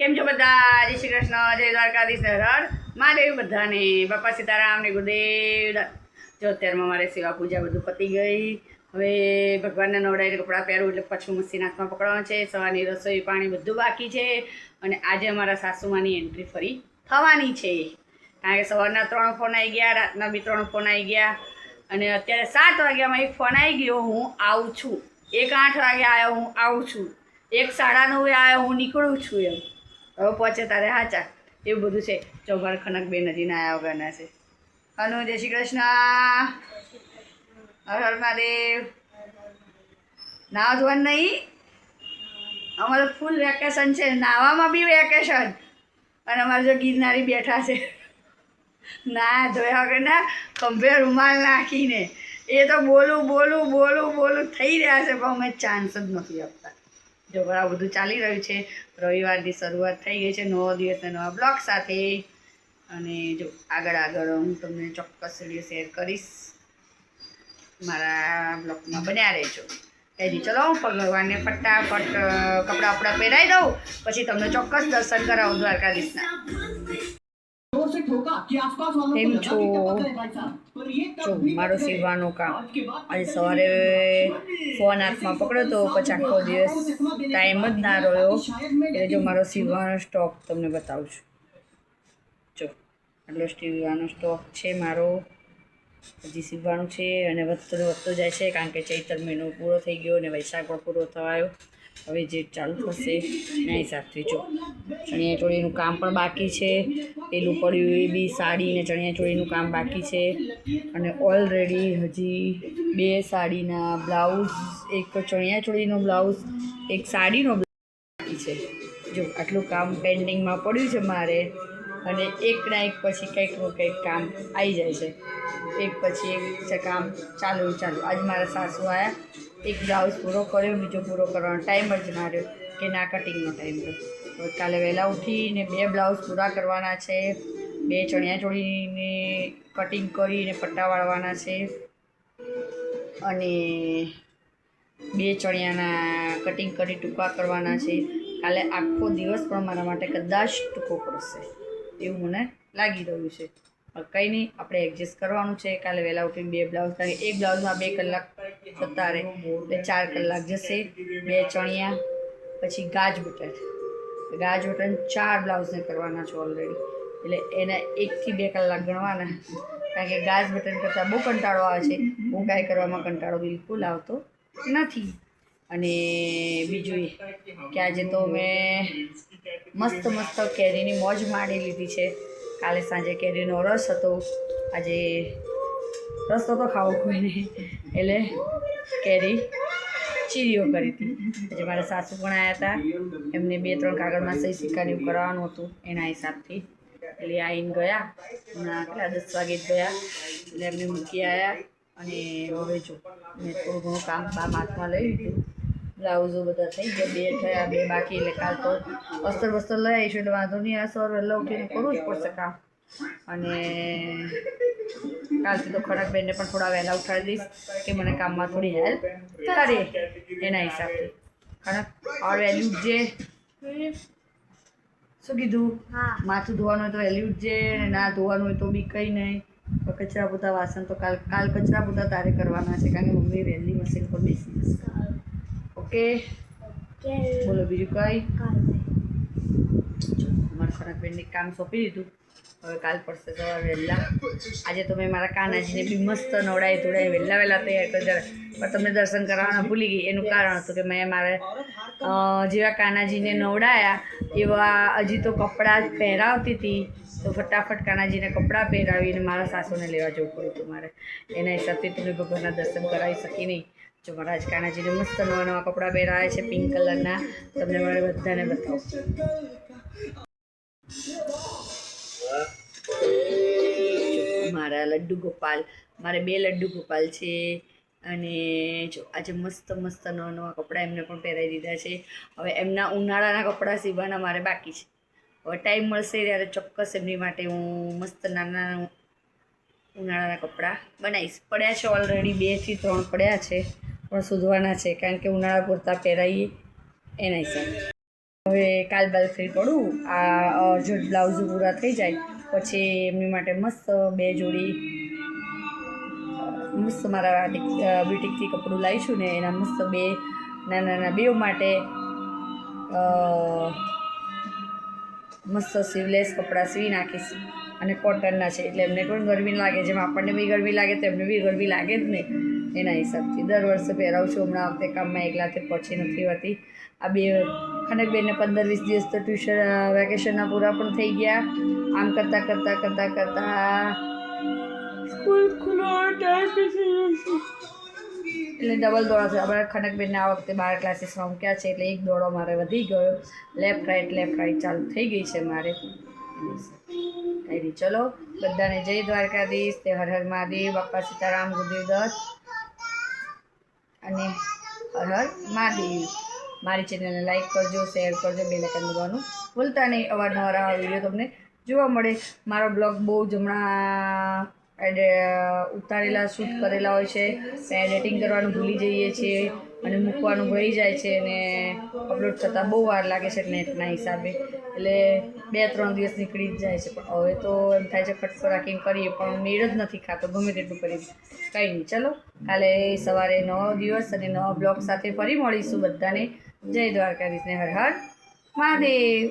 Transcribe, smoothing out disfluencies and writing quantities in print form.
કેમ છો બધા? જય શ્રી કૃષ્ણ, જય દ્વારકાધીશ, હર મહાદેવ બધાને, બાપા સીતારામ ને ગુરુદેવ દત્ત. જો અત્યારમાં મારે સેવા પૂજા બધું પતી ગઈ. હવે ભગવાનને નવડાવીને કપડાં પહેરવું એટલે પાછું મશીન હાથમાં પકડવાનું છે. સવારની રસોઈ પાણી બધું બાકી છે. અને આજે અમારા સાસુમાની એન્ટ્રી ફરી થવાની છે, કારણ કે સવારના 3 ફોન આવી ગયા, રાતના બી 3 ફોન આવી ગયા, અને અત્યારે 7 વાગ્યામાં એક ફોન આવી ગયો, હું આવું છું. એક 8 વાગે આવ્યો, હું આવું છું. એક 9:30 આવ્યો, હું નીકળું છું. એમ હવે પહોંચે તારે હાચા, એવું બધું છે. ચોભાર ખનકબેન હજી ના આવ્યા વગરના છે. હનુ જય શ્રી કૃષ્ણ, હર હર મહાદેવ. નાવા ધોવાનું નહીં, અમારે ફૂલ વેકેશન છે, નાવામાં બી વેકેશન. અને અમારે જો ગિરનારી બેઠા છે ના ધોયા વગરના, ખંભે રૂમાલ નાખીને. એ તો બોલું થઈ રહ્યા છે, પણ અમે ચાન્સ જ નથી આપતા. જો આ બધું ચાલી રહ્યું છે. રવિવારની શરૂઆત થઈ ગઈ છે, નવો દિવસના નવા બ્લોગ સાથે. અને જો આગળ હું તમને ચોક્કસ વિડીયો શેર કરીશ, મારા બ્લોગમાં બન્યા રહેજો. એજી ચલો ભગવાનને ફટાફટ કપડાં વપડા પહેરાવી દઉં, પછી તમને ચોક્કસ દર્શન કરાવું દ્વારકાધીશના. કેમ છો? જો મારો સીવવાનું કામ આજે સવારે ફોન હાથમાં પકડ્યો તો પછી આખો દિવસ ટાઈમ જ ના રહ્યો. એટલે જો મારો સીવવાનો સ્ટોક તમને બતાવું છું. જો આટલો સીવવાનો સ્ટોક છે મારો, હજી સીવવાનું છે. અને વધતો જાય છે, કારણ કે ચૈત્ર મહિનો પૂરો થઈ ગયો અને વૈશાખ પણ પૂરો થવાયો. હવે જે ચાલુ થશે એના હિસાબથી જો ચણિયાચોળીનું કામ પણ બાકી છે. પેલું પડ્યું એ બી સાડી ને ચણિયાચોળીનું કામ બાકી છે. અને ઓલરેડી હજી 2 સાડીના બ્લાઉઝ, એક ચણિયાચોળીનો બ્લાઉઝ, એક સાડીનો બ્લાઉઝ બાકી છે. જો આટલું કામ પેન્ડિંગમાં પડ્યું છે મારે. અને એકના એક પછી કંઈકનું કંઈક કામ આવી જાય છે, એક પછી એક કામ ચાલુ. આજ મારા સાસુ આવ્યા, એક બ્લાઉઝ પૂરો કર્યો, બીજો પૂરો કરવાનો ટાઈમ જ ના રહ્યો, કે ના કટિંગનો ટાઈમ રહ્યો. હવે કાલે વહેલા ઉઠીને 2 બ્લાઉઝ પૂરા કરવાના છે, 2 ચણિયાચોળીને કટિંગ કરીને પટ્ટા વાળવાના છે, અને 2 ચણિયાના કટિંગ કરી ટૂંકા કરવાના છે. કાલે આખો દિવસ પણ મારા માટે કદાચ ટૂંકો પડશે એવું મને લાગી રહ્યું છે. કંઈ નહીં, આપણે એડજસ્ટ કરવાનું છે. કાલે વહેલા ઉઠીને 2 બ્લાઉઝ, કારણ કે એક બ્લાઉઝમાં 2 કલાક જતા રહે, એટલે 4 કલાક જશે. 2 ચણિયા, પછી ગાજ બટન 4 બ્લાઉઝને કરવાના છે ઓલરેડી, એટલે એના 1 થી 2 કલાક ગણવાના. કારણ કે ગાજ બટન કરતાં બહુ કંટાળો આવે છે, હું કાંઈ કરવામાં કંટાળો બિલકુલ આવતો નથી. અને બીજું એ કે આજે તો મેં મસ્ત કેરીની મોજ માણી લીધી છે. કાલે સાંજે કેરીનો રસ હતો, આજે રસ તો ખાવો કોઈ નહીં, એટલે કેરી ચીરીઓ કરી હતી. આજે મારા સાસુ પણ આવ્યા હતા, એમને 2-3 કાગળમાં સહી સિક્કાની કરાવવાનું હતું, એના હિસાબથી. એટલે આવીને ગયા, કેટલા 10 વાગે જ ગયા, એટલે એમને મૂકી આવ્યા. અને હવે જો મેં થોડું ઘણું કામ હાથમાં લઈ લીધું. બ્લાઉઝો બધા થઈ ગયા, 2 થયા, 2 બાકી. એટલે કાલ તો અસ્તર લઈ આવીશું, એટલે વાંધો નહીં. આ સર વહેલા ઉઠીને કરવું જ પડશે કામ. અને કાલથી તો ખડકબેનને પણ થોડા વહેલા ઉઠાડી દઈશ, કે મને કામમાં થોડી હેલ્પ કરે એના હિસાબથી. ખડક ઓર વહેલી ઉઠજે. શું કીધું? માથું ધોવાનું હોય તો વહેલી ઉઠજે, ને ના ધોવાનું હોય તો બી કંઈ નહીં. કચરા પોતા વાસણ તો કાલ કચરા પોતા તારે કરવાના છે, કારણ કે મમ્મી વહેલી મશીન પર બેસી જશે. ઓકે, બોલો બીજું કંઈ? મારા ખડકબેનને કામ સોંપી દીધું, હવે કાલ પડશે સવારે વહેલા. આજે તો મેં મારા કાનાજીને બી મસ્ત નવડાવી ધોડાવી વહેલા તૈયાર કરી દીધા. પણ તમને દર્શન કરાવવાના ભૂલી ગઈ. એનું કારણ હતું કે મેં મારે જેવા કાનાજીને નવડાયા એવા હજી તો કપડાં જ પહેરાવતી હતી, તો ફટાફટ કાનાજીને કપડાં પહેરાવીને મારા સાસુને લેવા જવું પડ્યું હતું મારે. એના હિસાબથી તમે ભગવાનના દર્શન કરાવી શકી નહીં. જો મારા જ કાનાજીને મસ્ત નવા કપડાં પહેરાવ્યા છે, પિંક કલરના. તમને મારે બધાને બતાવું. મારા લડ્ડુ ગોપાલ, મારે 2 લડ્ડુ ગોપાલ છે. અને જો આજે મસ્ત નવા કપડાં એમને પણ પહેરાવી દીધા છે. હવે એમના ઉનાળાના કપડાં સીવવાના મારે બાકી છે. હવે ટાઈમ મળશે ત્યારે ચોક્કસ એમની માટે હું મસ્ત નાના ઉનાળાના કપડાં બનાવીશ. પડ્યા છે ઓલરેડી, 2 થી 3 પડ્યા છે, પણ શોધવાના છે, કારણ કે ઉનાળા પૂરતા પહેરાવીએ એના હિસાબે. હવે કાલ બાલ ફ્રી પડું, આ અર્જન્ટ બ્લાઉઝ પૂરા થઈ જાય પછી એમની માટે મસ્ત 2 જોડી મસ્ત મારા બ્યુટિકથી કપડું લાવીશું ને એના મસ્ત 2 નાના બેવ માટે મસ્ત સીવલેસ કપડાં સીવી નાખીશ અને કોટનના છે એટલે એમને પણ ગરમી લાગે, જેમ આપણને બી ગરમી લાગે તો એમને બી ગરમી લાગે જ ને એના હિસાબથી દર વર્ષે પહેરાવું છું. હમણાં વખતે કામમાં એકલાથી પહોંચી નથી હોતી. આ 2 ખનકબેનને 15-20 દિવસ તો ટ્યુશન વેકેશનના પૂરા પણ થઈ ગયા. આમ કરતાં સ્કૂલ ખુલવાનો ટાઈમ એટલે ડબલ દોડા છે. અમારા ખનકબેનને આ વખતે 12 ક્લાસીસમાં મૂક્યા છે એટલે એક દોડો મારે વધી ગયો. લેફ્ટ રાઈટ ચાલુ થઈ ગઈ છે મારે. કંઈ નહીં, ચલો બધાને જય દ્વારકાધીશ, તે હર હર મહાદેવ, બાપા સીતારામ, ગુરુદેવ દત્ત અને હર હર મહાદેવ. મારી ચેનલને લાઈક કરજો, શેર કરજો, બેલ આઇકન દબાવવાનું ભૂલતા નહીં. અવારનવાર આ વિડીયો તમને જોવા મળે. મારો બ્લોગ બહુ જ હમણાં ઉતારેલા શૂટ કરેલા હોય છે, એડિટિંગ કરવાનું ભૂલી જઈએ છીએ અને મૂકવાનું ભૂલી જાય છે અને અપલોડ થતાં બહુ વાર લાગે છે નેટના હિસાબે, એટલે 2-3 દિવસ નીકળી જ જાય છે. પણ હવે તો એમ થાય છે ફટકો રાખીને કરીએ પણ મેળ જ નથી ખાતો ગમે તેટલું કરીએ. કંઈ નહીં, ચલો કાલે સવારે 9 દિવસ અને 9 બ્લોગ સાથે ફરી મળીશું. બધાને જય દ્વારકાધીશ ને હર હર મહાદેવ.